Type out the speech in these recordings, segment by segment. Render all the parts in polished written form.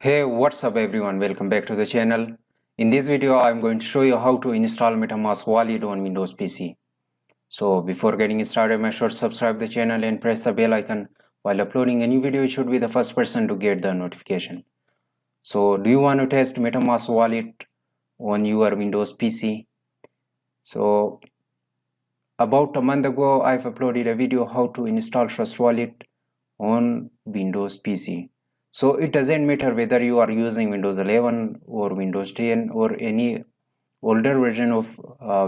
Hey, what's up everyone? Welcome back to the channel. In this video, I'm going to show you how to install MetaMask wallet on Windows PC. So before getting started, make sure to subscribe the channel and press the bell icon. While uploading a new video, you should be the first person to get the notification. So do you want to test MetaMask wallet on your Windows PC? So about a month ago, I've uploaded a video how to install Trust Wallet on Windows PC. So it doesn't matter whether you are using Windows 11 or Windows 10 or any older version of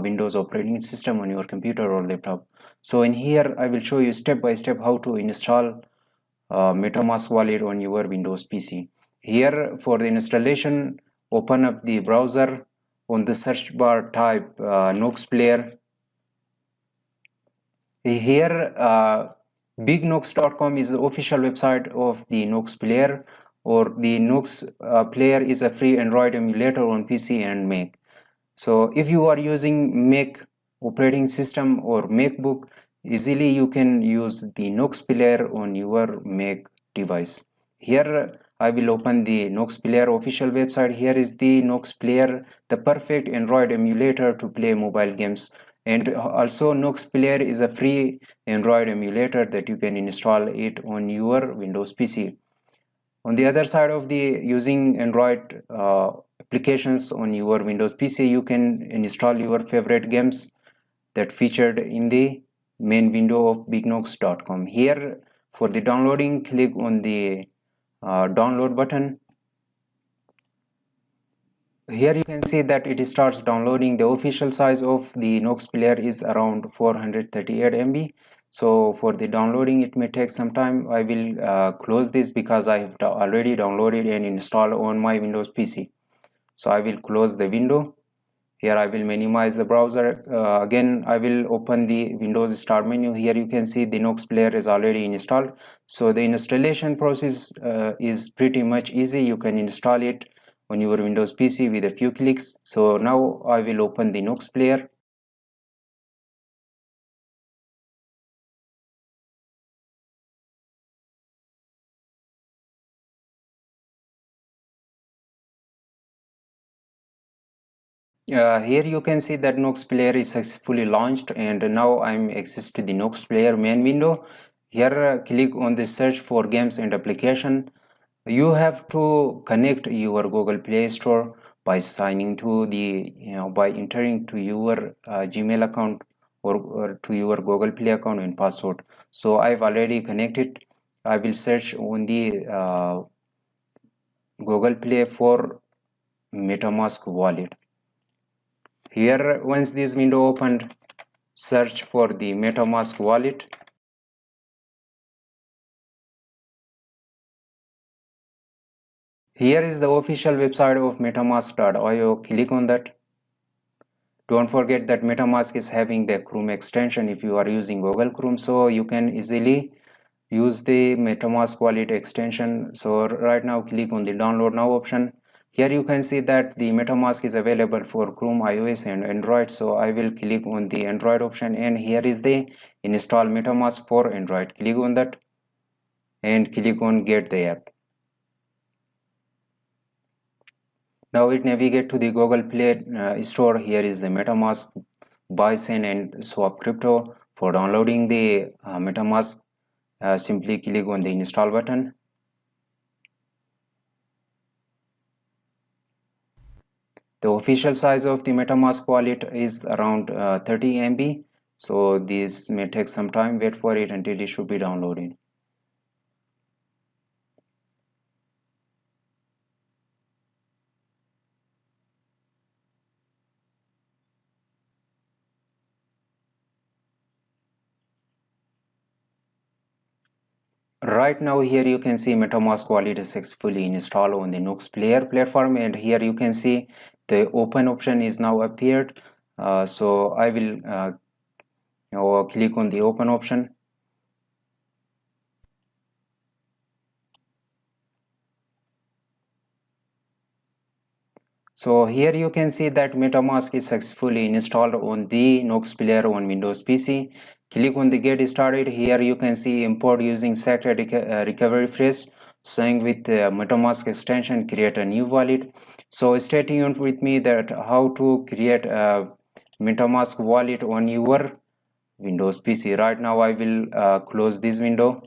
Windows operating system on your computer or laptop. So in here I will show you step by step how to install MetaMask wallet on your Windows PC. Here for the installation, open up the browser. On the search bar type Nox Player. Here bignox.com is the official website of the Nox Player, or the Nox Player is a free Android emulator on PC and Mac. So if you are using Mac operating system or MacBook, easily you can use the Nox Player on your Mac device. Here I will open the Nox Player official website. Here is the Nox Player, the perfect Android emulator to play mobile games. And also Nox Player is a free Android emulator that you can install it on your Windows PC. On the other side of the using Android applications on your Windows PC, you can install your favorite games that featured in the main window of bignox.com. Here for the downloading, click on the download button. Here you can see that it starts downloading. The official size of the Nox Player is around 438 MB. So for the downloading it may take some time. I will close this because I have already downloaded and installed on my Windows PC. So I will close the window. Here I will minimize the browser. Again I will open the Windows start menu. Here you can see the Nox Player is already installed. So the installation process is pretty much easy. You can install it on your Windows PC with a few clicks. So now I will open the Nox Player. Here you can see that Nox Player is successfully launched, and now I'm access to the Nox Player main window. Here click on the search for games and application. You have to connect your Google Play Store by signing to the by entering to your Gmail account or to your Google Play account and password. So I've already connected. I will search on the Google Play for MetaMask wallet. Here once this window opened, search for the MetaMask wallet. Here is the official website of metamask.io. Click on that. Don't forget that MetaMask is having the Chrome extension if you are using Google Chrome, so you can easily use the MetaMask wallet extension. So right now click on the download now option. Here you can see that the MetaMask is available for Chrome, iOS and Android. So I will click on the Android option, and here is the install MetaMask for Android. Click on that and click on get the app. Now it navigate to the Google Play Store. Here is the MetaMask, buy, send and swap crypto. For downloading the MetaMask, simply click on the install button. The official size of the MetaMask wallet is around 30 MB. So this may take some time. Wait for it until it should be downloaded. Right now here you can see MetaMask wallet is successfully installed on the Nox Player platform, and here you can see the open option is now appeared. So I will click on the open option. So here you can see that MetaMask is successfully installed on the Nox Player on Windows PC. Click on the get started. Here you can see import using secret recovery phrase. saying with the MetaMask extension create a new wallet. So stay tuned with me that how to create a MetaMask wallet on your Windows PC. Right now I will close this window.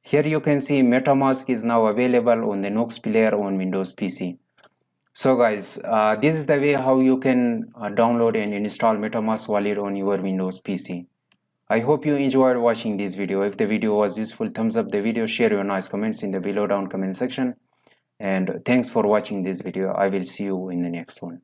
Here you can see MetaMask is now available on the Nox player on Windows PC. So guys, this is the way how you can download and install MetaMask wallet on your Windows PC. I hope you enjoyed watching this video. If the video was useful, thumbs up the video, share your nice comments in the below down comment section. And thanks for watching this video. I will see you in the next one.